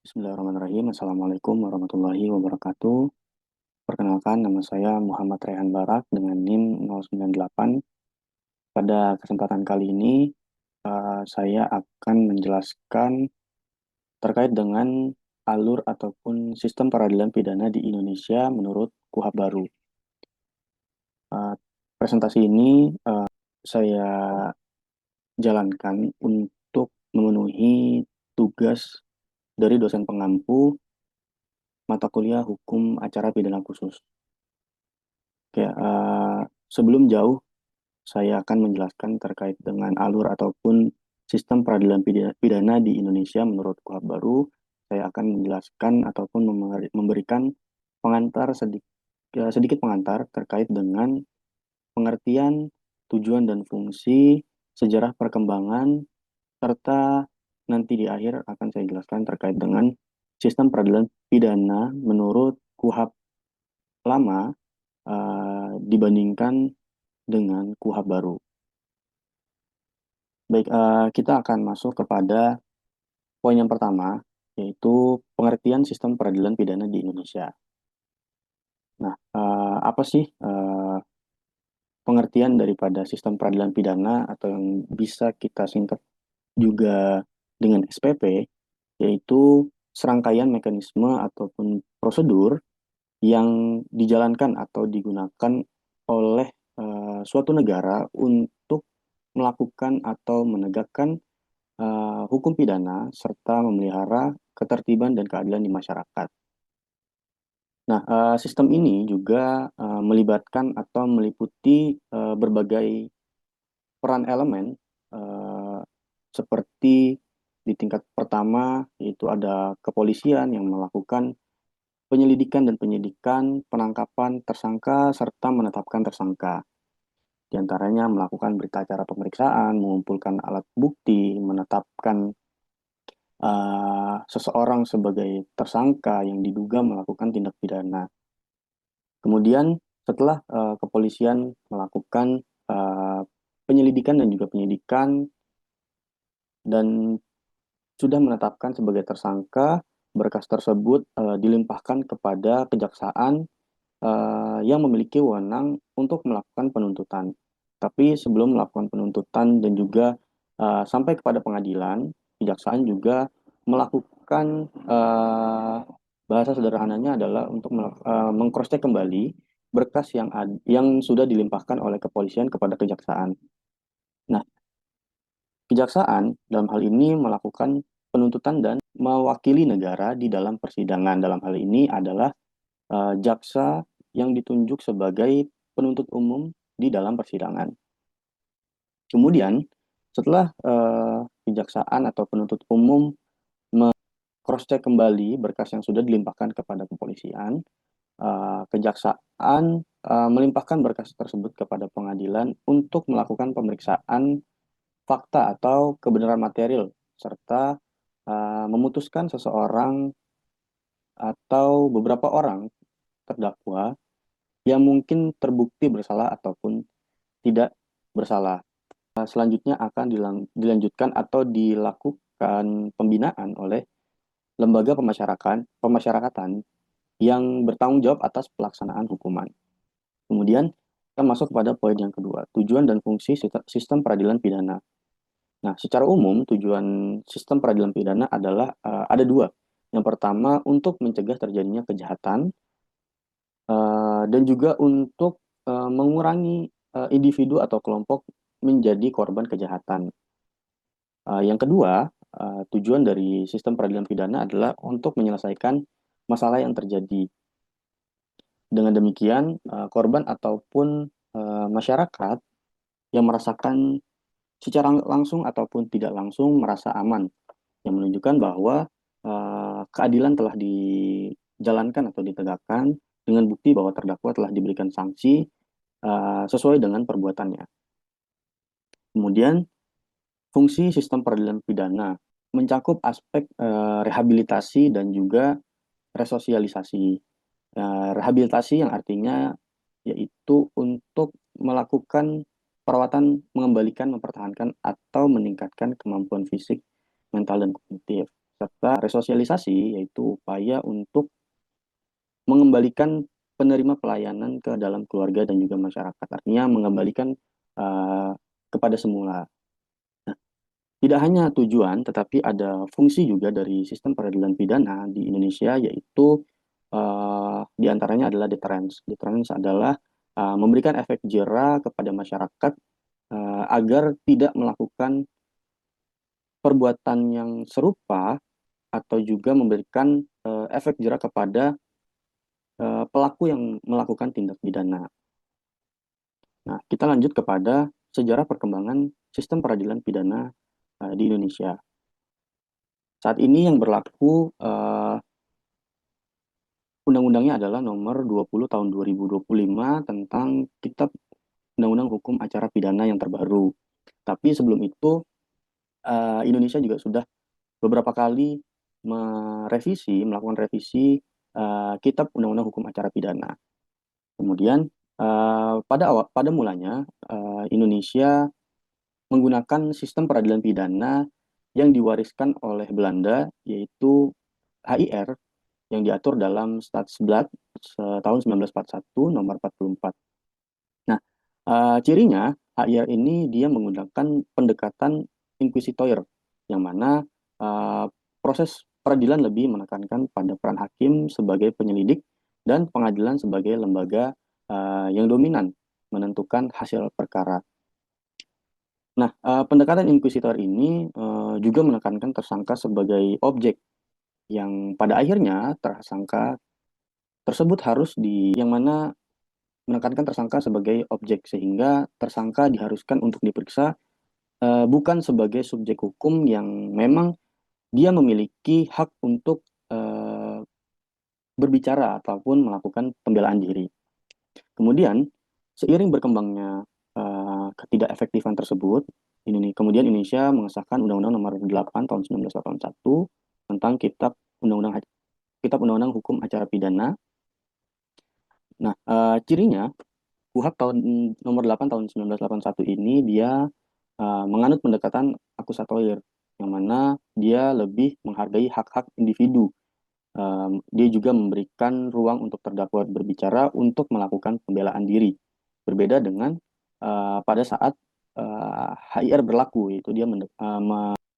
Bismillahirrahmanirrahim. Assalamualaikum warahmatullahi wabarakatuh. Perkenalkan, nama saya Muhammad Rehan Barak dengan NIM 098. Pada kesempatan kali ini, saya akan menjelaskan terkait dengan alur ataupun sistem peradilan pidana di Indonesia menurut KUHP baru. Eh, Presentasi ini saya jalankan untuk memenuhi tugas dari dosen pengampu mata kuliah Hukum Acara Pidana Khusus. Oke, sebelum jauh, saya akan menjelaskan terkait dengan alur ataupun sistem peradilan pidana di Indonesia menurut KUHP baru. Saya akan menjelaskan ataupun memberikan pengantar sedikit pengantar terkait dengan pengertian, tujuan dan fungsi, sejarah perkembangan, serta nanti di akhir akan saya jelaskan terkait dengan sistem peradilan pidana menurut KUHP lama dibandingkan dengan KUHP baru. Baik, kita akan masuk kepada poin yang pertama, yaitu pengertian sistem peradilan pidana di Indonesia. Nah, apa sih pengertian daripada sistem peradilan pidana atau yang bisa kita singkat juga dengan SPP, yaitu serangkaian mekanisme ataupun prosedur yang dijalankan atau digunakan oleh suatu negara untuk melakukan atau menegakkan hukum pidana serta memelihara ketertiban dan keadilan di masyarakat. Nah, sistem ini juga melibatkan atau meliputi berbagai peran elemen eh, seperti di tingkat pertama yaitu ada kepolisian yang melakukan penyelidikan dan penyidikan, penangkapan tersangka serta menetapkan tersangka. Di antaranya melakukan berita acara pemeriksaan, mengumpulkan alat bukti, menetapkan seseorang sebagai tersangka yang diduga melakukan tindak pidana. Kemudian setelah kepolisian melakukan uh, penyelidikan dan juga penyidikan dan sudah menetapkan sebagai tersangka, berkas tersebut dilimpahkan kepada kejaksaan yang memiliki wewenang untuk melakukan penuntutan. Tapi sebelum melakukan penuntutan dan juga sampai kepada pengadilan, kejaksaan juga melakukan bahasa sederhananya adalah untuk mengcrosscheck kembali berkas yang sudah dilimpahkan oleh kepolisian kepada kejaksaan. Nah, kejaksaan dalam hal ini melakukan penuntutan dan mewakili negara di dalam persidangan. Dalam hal ini adalah jaksa yang ditunjuk sebagai penuntut umum di dalam persidangan. Kemudian, setelah kejaksaan atau penuntut umum cross-check kembali berkas yang sudah dilimpahkan kepada kepolisian, kejaksaan melimpahkan berkas tersebut kepada pengadilan untuk melakukan pemeriksaan fakta atau kebenaran material, serta memutuskan seseorang atau beberapa orang terdakwa yang mungkin terbukti bersalah ataupun tidak bersalah. Selanjutnya akan dilanjutkan atau dilakukan pembinaan oleh lembaga pemasyarakatan yang bertanggung jawab atas pelaksanaan hukuman. Kemudian kita masuk kepada poin yang kedua, tujuan dan fungsi sistem peradilan pidana. Nah, secara umum tujuan sistem peradilan pidana adalah ada dua. Yang pertama untuk mencegah terjadinya kejahatan dan juga untuk mengurangi individu atau kelompok menjadi korban kejahatan. Yang kedua, tujuan dari sistem peradilan pidana adalah untuk menyelesaikan masalah yang terjadi. Dengan demikian, korban ataupun masyarakat yang merasakan secara langsung ataupun tidak langsung merasa aman, yang menunjukkan bahwa keadilan telah dijalankan atau ditegakkan dengan bukti bahwa terdakwa telah diberikan sanksi sesuai dengan perbuatannya. Kemudian, fungsi sistem peradilan pidana mencakup aspek rehabilitasi dan juga resosialisasi. Rehabilitasi yang artinya yaitu untuk melakukan perawatan, mengembalikan, mempertahankan, atau meningkatkan kemampuan fisik, mental, dan kognitif. serta resosialisasi, yaitu upaya untuk mengembalikan penerima pelayanan ke dalam keluarga dan juga masyarakat. Artinya mengembalikan uh, kepada semula. Nah, tidak hanya tujuan, tetapi ada fungsi juga dari sistem peradilan pidana di Indonesia, yaitu diantaranya adalah deterrence. Deterrence adalah memberikan efek jera kepada masyarakat agar tidak melakukan perbuatan yang serupa atau juga memberikan efek jera kepada pelaku yang melakukan tindak pidana. Nah, kita lanjut kepada sejarah perkembangan sistem peradilan pidana di Indonesia. Saat ini yang berlaku undang-undangnya adalah nomor 20 tahun 2025 tentang Kitab Undang-Undang Hukum Acara Pidana yang terbaru. Tapi sebelum itu Indonesia juga sudah beberapa kali melakukan revisi Kitab Undang-Undang Hukum Acara Pidana. Kemudian pada mulanya Indonesia menggunakan sistem peradilan pidana yang diwariskan oleh Belanda, yaitu HIR, yang diatur dalam Statsblad tahun 1941 nomor 44. Nah, cirinya HIR ini dia menggunakan pendekatan inquisitor, yang mana uh, proses peradilan lebih menekankan pada peran hakim sebagai penyelidik dan pengadilan sebagai lembaga yang dominan menentukan hasil perkara. Nah, pendekatan inquisitor ini juga menekankan tersangka sebagai objek yang pada akhirnya tersangka tersebut harus yang mana menekankan tersangka sebagai objek sehingga tersangka diharuskan untuk diperiksa bukan sebagai subjek hukum yang memang dia memiliki hak untuk berbicara ataupun melakukan pembelaan diri. Kemudian, seiring berkembangnya ketidakefektifan tersebut, kemudian Indonesia mengesahkan Undang-Undang Nomor 8 Tahun 1981 tentang Kitab Undang-Undang Hukum Acara Pidana. Nah, cirinya KUHP tahun Nomor 8 Tahun 1981 ini dia menganut pendekatan akusator, yang mana dia lebih menghargai hak-hak individu. Dia juga memberikan ruang untuk terdakwa berbicara untuk melakukan pembelaan diri. Berbeda dengan pada saat HIR berlaku, itu dia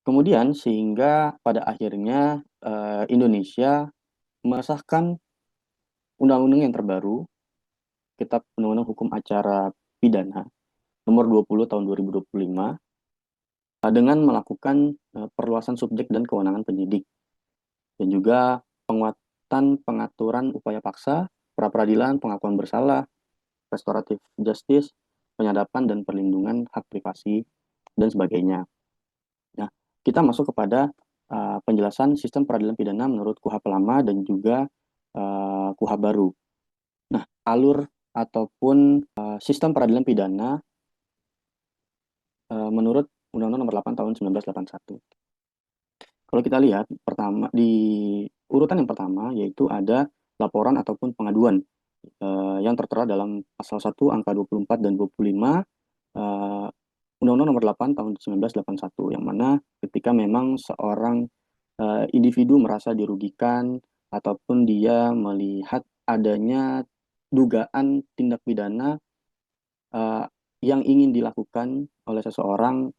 kemudian sehingga pada akhirnya Indonesia mengesahkan undang-undang yang terbaru, Kitab Undang-Undang Hukum Acara Pidana nomor 20 tahun 2025 dengan melakukan perluasan subjek dan kewenangan penyidik dan juga penguatan pengaturan upaya paksa, pra-peradilan, pengakuan bersalah, restoratif justice, penyadapan dan perlindungan hak privasi dan sebagainya. Nah, kita masuk kepada penjelasan sistem peradilan pidana menurut KUHP lama dan juga KUHP baru. Nah, alur ataupun sistem peradilan pidana menurut Undang-Undang Nomor 8 Tahun 1981. Kalau kita lihat pertama di urutan yang pertama yaitu ada laporan ataupun pengaduan yang tertera dalam pasal 1 angka 24 dan 25 eh, Undang-Undang Nomor 8 Tahun 1981, yang mana ketika memang seorang individu merasa dirugikan ataupun dia melihat adanya dugaan tindak pidana eh, yang ingin dilakukan oleh seseorang,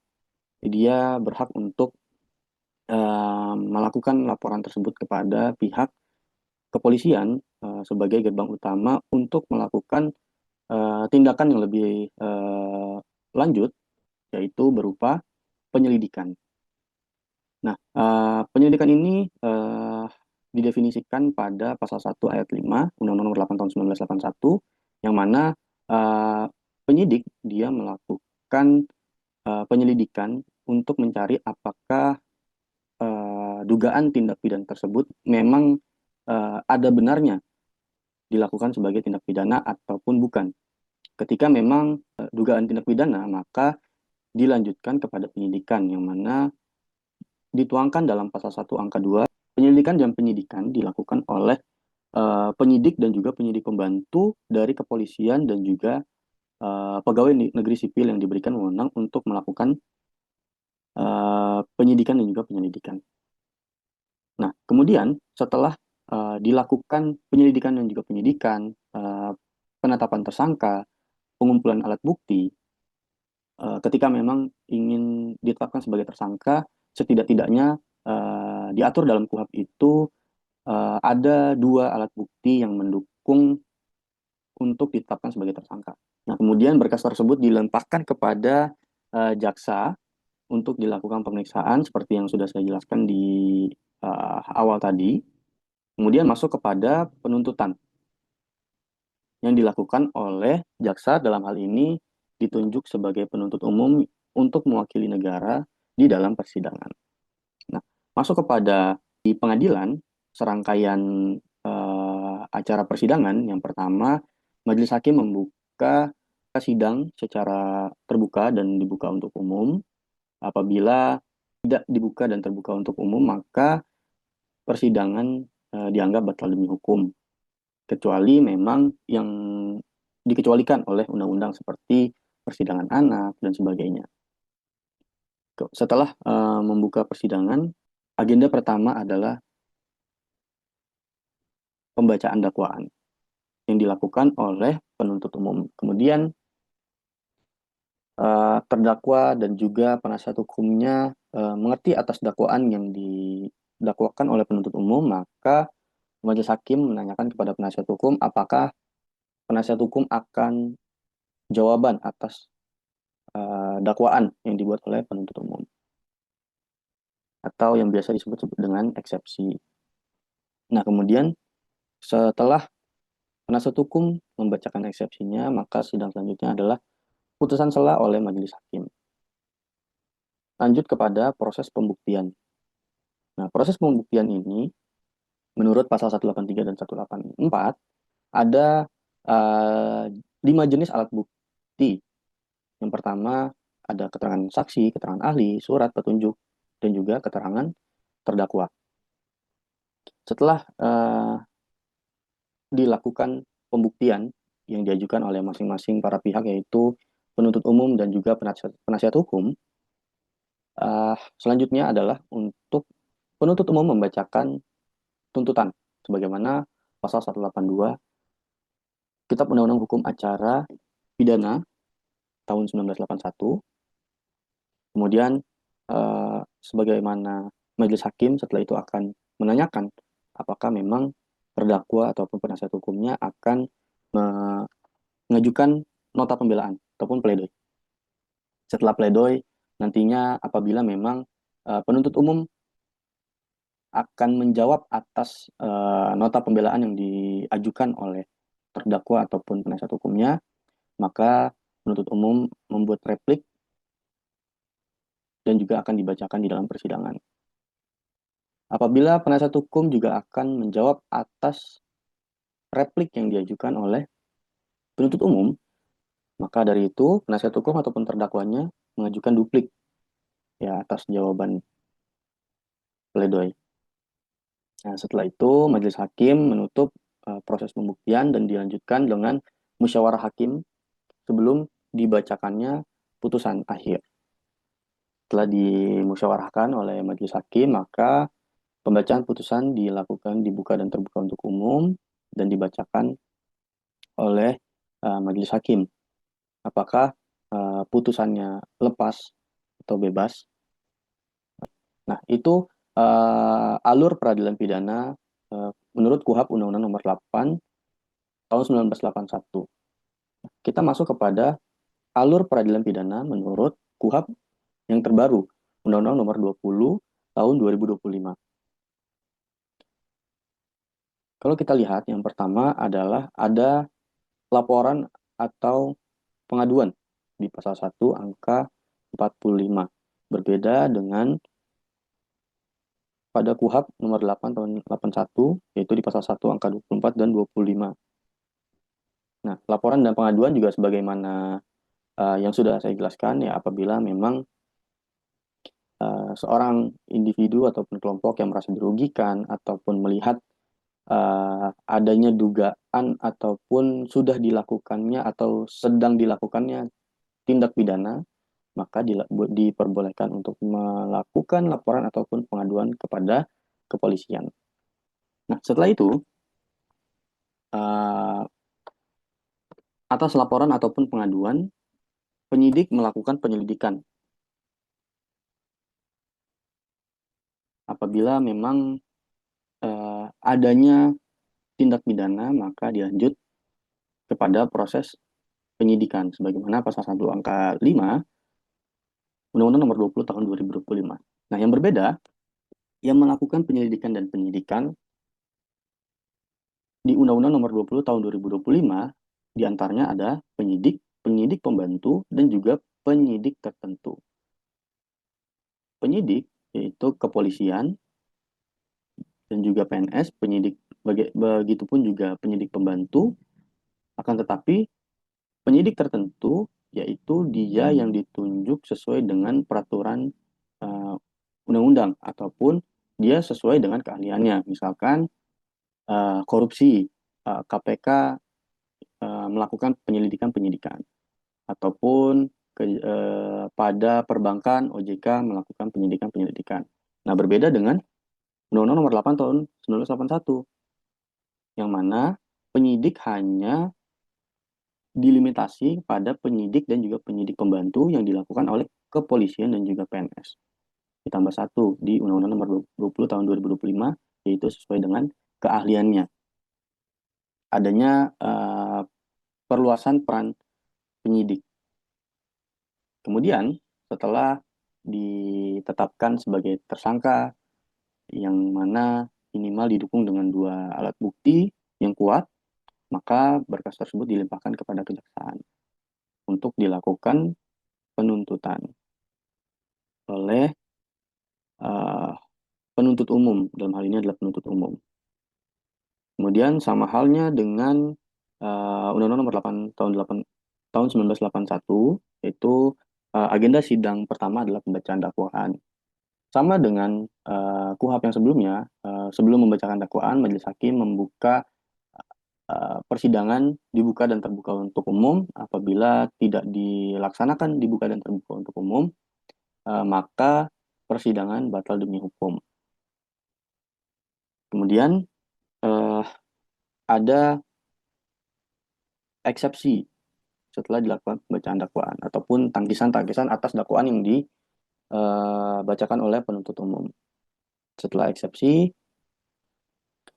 dia berhak untuk melakukan laporan tersebut kepada pihak kepolisian sebagai gerbang utama untuk melakukan tindakan yang lebih lanjut, yaitu berupa penyelidikan. Nah, penyelidikan ini didefinisikan pada pasal 1 ayat 5 Undang-Undang Nomor 8 Tahun 1981, yang mana penyidik dia melakukan penyelidikan untuk mencari apakah dugaan tindak pidana tersebut memang ada benarnya dilakukan sebagai tindak pidana ataupun bukan. Ketika memang dugaan tindak pidana, maka dilanjutkan kepada penyidikan, yang mana dituangkan dalam pasal 1 angka 2, penyelidikan dan penyidikan dilakukan oleh penyidik dan juga penyidik pembantu dari kepolisian dan juga pegawai negeri sipil yang diberikan wewenang untuk melakukan penyidikan dan juga penyelidikan. Nah, kemudian setelah dilakukan penyelidikan dan juga penyidikan, penetapan tersangka, pengumpulan alat bukti, ketika memang ingin ditetapkan sebagai tersangka, setidak-tidaknya diatur dalam KUHP itu ada dua alat bukti yang mendukung untuk ditetapkan sebagai tersangka. Nah, kemudian berkas tersebut dilimpahkan kepada jaksa untuk dilakukan pemeriksaan seperti yang sudah saya jelaskan di awal tadi. Kemudian masuk kepada penuntutan yang dilakukan oleh jaksa dalam hal ini ditunjuk sebagai penuntut umum untuk mewakili negara di dalam persidangan. Nah, masuk kepada di pengadilan serangkaian acara persidangan. Yang pertama, majelis hakim membuka sidang secara terbuka dan dibuka untuk umum. Apabila tidak dibuka dan terbuka untuk umum, maka persidangan dianggap batal demi hukum, kecuali memang yang dikecualikan oleh undang-undang seperti persidangan anak dan sebagainya. Setelah membuka persidangan, agenda pertama adalah pembacaan dakwaan yang dilakukan oleh penuntut umum. Kemudian terdakwa dan juga penasihat hukumnya mengerti atas dakwaan yang didakwakan oleh penuntut umum, maka majelis hakim menanyakan kepada penasihat hukum apakah penasihat hukum akan jawaban atas dakwaan yang dibuat oleh penuntut umum atau yang biasa disebut dengan eksepsi. Nah, kemudian setelah penasihat hukum membacakan eksepsinya, maka sidang selanjutnya adalah putusan sela oleh majelis hakim. Lanjut kepada proses pembuktian. Nah, proses pembuktian ini menurut pasal 183 dan 184 ada uh, 5 jenis alat bukti. Yang pertama ada keterangan saksi, keterangan ahli, surat petunjuk, dan juga keterangan terdakwa. Setelah dilakukan pembuktian yang diajukan oleh masing-masing para pihak, yaitu penuntut umum dan juga penasihat hukum, selanjutnya adalah untuk penuntut umum membacakan tuntutan sebagaimana pasal 182 Kitab Undang-Undang Hukum Acara Pidana tahun 1981. Kemudian sebagaimana majelis hakim setelah itu akan menanyakan apakah memang terdakwa ataupun penasihat hukumnya akan mengajukan nota pembelaan ataupun pledoi. Setelah pledoi, nantinya apabila memang penuntut umum akan menjawab atas nota pembelaan yang diajukan oleh terdakwa ataupun penasihat hukumnya, maka penuntut umum membuat replik dan juga akan dibacakan di dalam persidangan. Apabila penasihat hukum juga akan menjawab atas replik yang diajukan oleh penuntut umum, maka dari itu penasihat hukum ataupun terdakwanya mengajukan duplik ya atas jawaban pledoi. Nah, setelah itu majelis hakim menutup proses pembuktian dan dilanjutkan dengan musyawarah hakim sebelum dibacakannya putusan akhir. Setelah dimusyawarahkan oleh majelis hakim, maka pembacaan putusan dilakukan dibuka dan terbuka untuk umum dan dibacakan oleh majelis hakim. Apakah putusannya lepas atau bebas? Nah, itu alur peradilan pidana menurut KUHP Undang-Undang Nomor 8 tahun 1981. Kita masuk kepada alur peradilan pidana menurut KUHP yang terbaru, Undang-Undang Nomor 20 tahun 2025. Kalau kita lihat, yang pertama adalah ada laporan atau pengaduan di pasal 1 angka 45. Berbeda dengan pada KUHP nomor 8 tahun 81, yaitu di pasal 1 angka 24 dan 25. Nah, laporan dan pengaduan juga sebagaimana yang sudah saya jelaskan, ya apabila memang seorang individu ataupun kelompok yang merasa dirugikan ataupun melihat adanya dugaan ataupun sudah dilakukannya atau sedang dilakukannya tindak pidana, maka diperbolehkan untuk melakukan laporan ataupun pengaduan kepada kepolisian. Nah, setelah itu, uh, atas laporan ataupun pengaduan, penyidik melakukan penyelidikan. Apabila memang adanya tindak pidana, maka dilanjut kepada proses penyidikan, sebagaimana pasal 1 angka 5 Undang-Undang Nomor 20 Tahun 2025. Nah, yang berbeda, yang melakukan penyelidikan dan penyidikan di Undang-Undang Nomor 20 Tahun 2025, diantaranya ada penyidik, penyidik pembantu, dan juga penyidik tertentu. Penyidik yaitu kepolisian dan juga PNS, penyidik begitupun juga penyidik pembantu, akan tetapi penyidik tertentu yaitu dia yang ditunjuk sesuai dengan peraturan uh, undang-undang ataupun dia sesuai dengan keahliannya. Misalkan korupsi, KPK melakukan penyelidikan-penyidikan ataupun pada perbankan OJK melakukan penyelidikan-penyelidikan. Nah, berbeda dengan Undang-Undang Nomor 8 Tahun 1981 yang mana penyidik hanya dilimitasi pada penyidik dan juga penyidik pembantu yang dilakukan oleh kepolisian dan juga PNS. Ditambah satu di Undang-Undang Nomor 20 Tahun 2025, yaitu sesuai dengan keahliannya. Adanya perluasan peran penyidik. Kemudian, setelah ditetapkan sebagai tersangka, yang mana minimal didukung dengan 2 alat bukti yang kuat, maka berkas tersebut dilimpahkan kepada kejaksaan untuk dilakukan penuntutan oleh uh, penuntut umum. Dalam hal ini adalah penuntut umum. Kemudian sama halnya dengan Undang-Undang Nomor 8 tahun 1981, yaitu agenda sidang pertama adalah pembacaan dakwaan. Sama dengan KUHP yang sebelumnya, sebelum membacakan dakwaan, majelis hakim membuka persidangan dibuka dan terbuka untuk umum. Apabila tidak dilaksanakan dibuka dan terbuka untuk umum, maka persidangan batal demi hukum. Kemudian ada eksepsi setelah dilakukan pembacaan dakwaan ataupun tangkisan-tangkisan atas dakwaan yang dibacakan oleh penuntut umum. Setelah eksepsi,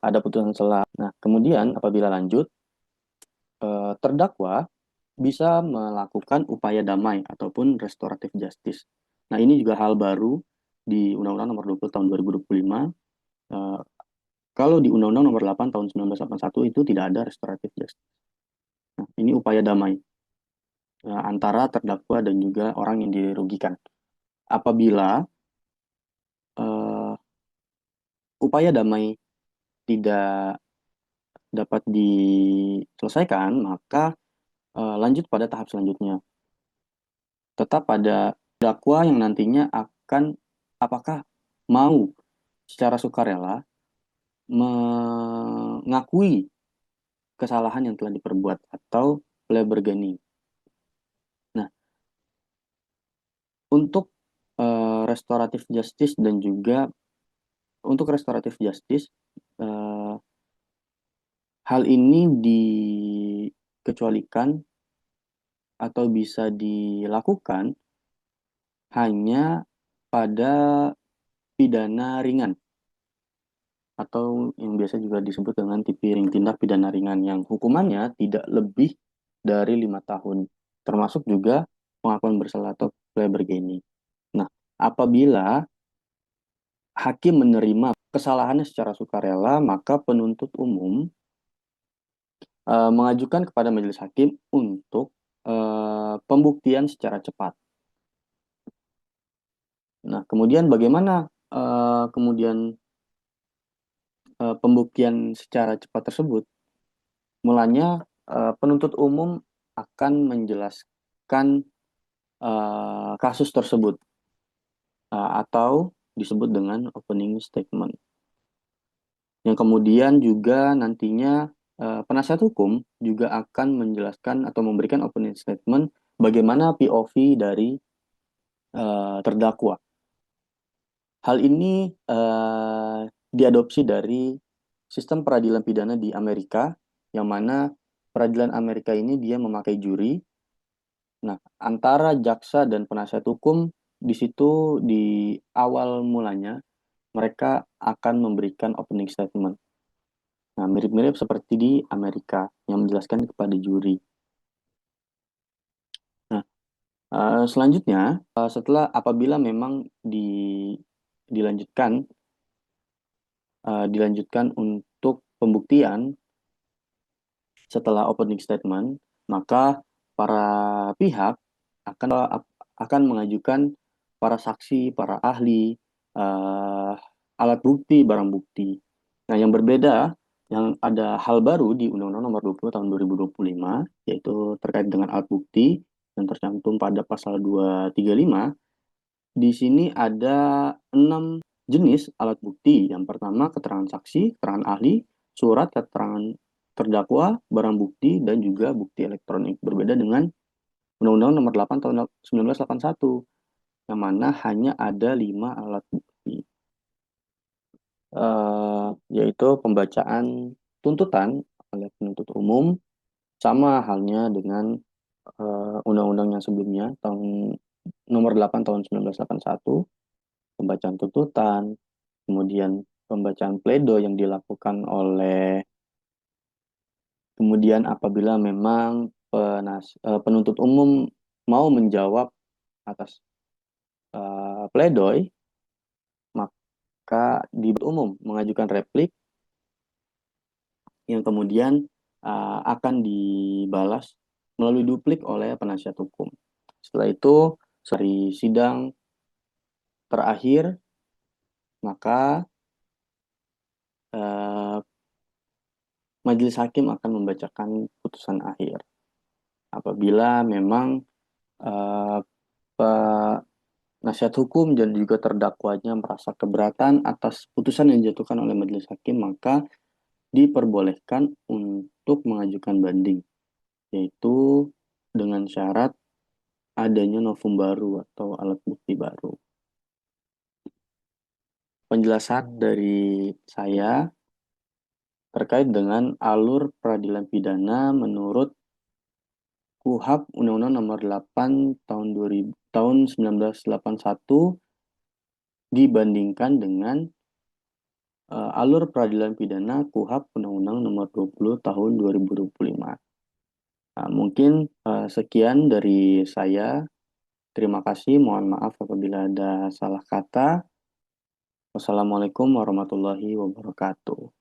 ada putusan sela. Nah, kemudian apabila lanjut, terdakwa bisa melakukan upaya damai ataupun restoratif justice. Nah, ini juga hal baru di Undang-Undang Nomor 20 Tahun 2025. Eh, Kalau di Undang-Undang Nomor 8 Tahun 1981 itu tidak ada restoratif justice. Nah, ini upaya damai antara terdakwa dan juga orang yang dirugikan. Apabila eh, upaya damai tidak dapat diselesaikan, maka lanjut pada tahap selanjutnya. Tetap pada dakwa yang nantinya akan apakah mau secara sukarela mengakui kesalahan yang telah diperbuat atau plea bargaining. Nah, untuk restoratif justice dan juga untuk restoratif justice, hal ini dikecualikan atau bisa dilakukan hanya pada pidana ringan atau yang biasa juga disebut dengan tipiring tindak pidana ringan yang hukumannya tidak lebih dari 5 tahun, termasuk juga pengakuan bersalah atau plea bargaining. Nah, apabila hakim menerima kesalahannya secara sukarela, maka penuntut umum mengajukan kepada majelis hakim untuk pembuktian secara cepat. Nah, kemudian bagaimana kemudian pembuktian secara cepat tersebut? Mulanya penuntut umum akan menjelaskan kasus tersebut atau disebut dengan opening statement. Yang kemudian juga nantinya penasihat hukum juga akan menjelaskan atau memberikan opening statement bagaimana POV dari terdakwa. Hal ini diadopsi dari sistem peradilan pidana di Amerika, yang mana peradilan Amerika ini dia memakai juri. Nah, antara jaksa dan penasihat hukum di situ di awal mulanya mereka akan memberikan opening statement. Nah, mirip-mirip seperti di Amerika yang menjelaskan kepada juri. Nah, selanjutnya setelah apabila memang dilanjutkan dilanjutkan untuk pembuktian setelah opening statement, maka para pihak akan akan mengajukan para saksi, para ahli, alat bukti, barang bukti. Nah, yang berbeda, yang ada hal baru di Undang-Undang Nomor 20 Tahun 2025, yaitu terkait dengan alat bukti yang tercantum pada pasal 235. Di sini ada 6 jenis alat bukti. Yang pertama, keterangan saksi, keterangan ahli, surat keterangan terdakwa, barang bukti, dan juga bukti elektronik. Berbeda dengan Undang-Undang Nomor 8 Tahun 1981, yang mana hanya ada 5 alat bukti, yaitu pembacaan tuntutan oleh penuntut umum, sama halnya dengan undang-undang yang sebelumnya, tahun Nomor 8 Tahun 1981, pembacaan tuntutan, kemudian pembacaan pledoi yang dilakukan oleh, kemudian apabila memang penuntut umum mau menjawab atas pledoi, maka di umum mengajukan replik yang kemudian akan dibalas melalui duplik oleh penasihat hukum. Setelah itu, dari sidang terakhir, maka eh, majelis hakim akan membacakan putusan akhir. Apabila memang eh, penasihat hukum dan juga terdakwanya merasa keberatan atas putusan yang dijatuhkan oleh majelis hakim, maka diperbolehkan untuk mengajukan banding, yaitu dengan syarat adanya novum baru atau alat bukti baru. Penjelasan dari saya terkait dengan alur peradilan pidana menurut KUHP Undang-Undang Nomor 8 Tahun 2000, tahun 1981 dibandingkan dengan alur peradilan pidana KUHP Undang-Undang Nomor 20 Tahun 2025. Nah, mungkin sekian dari saya. Terima kasih. Mohon maaf apabila ada salah kata. Wassalamualaikum warahmatullahi wabarakatuh.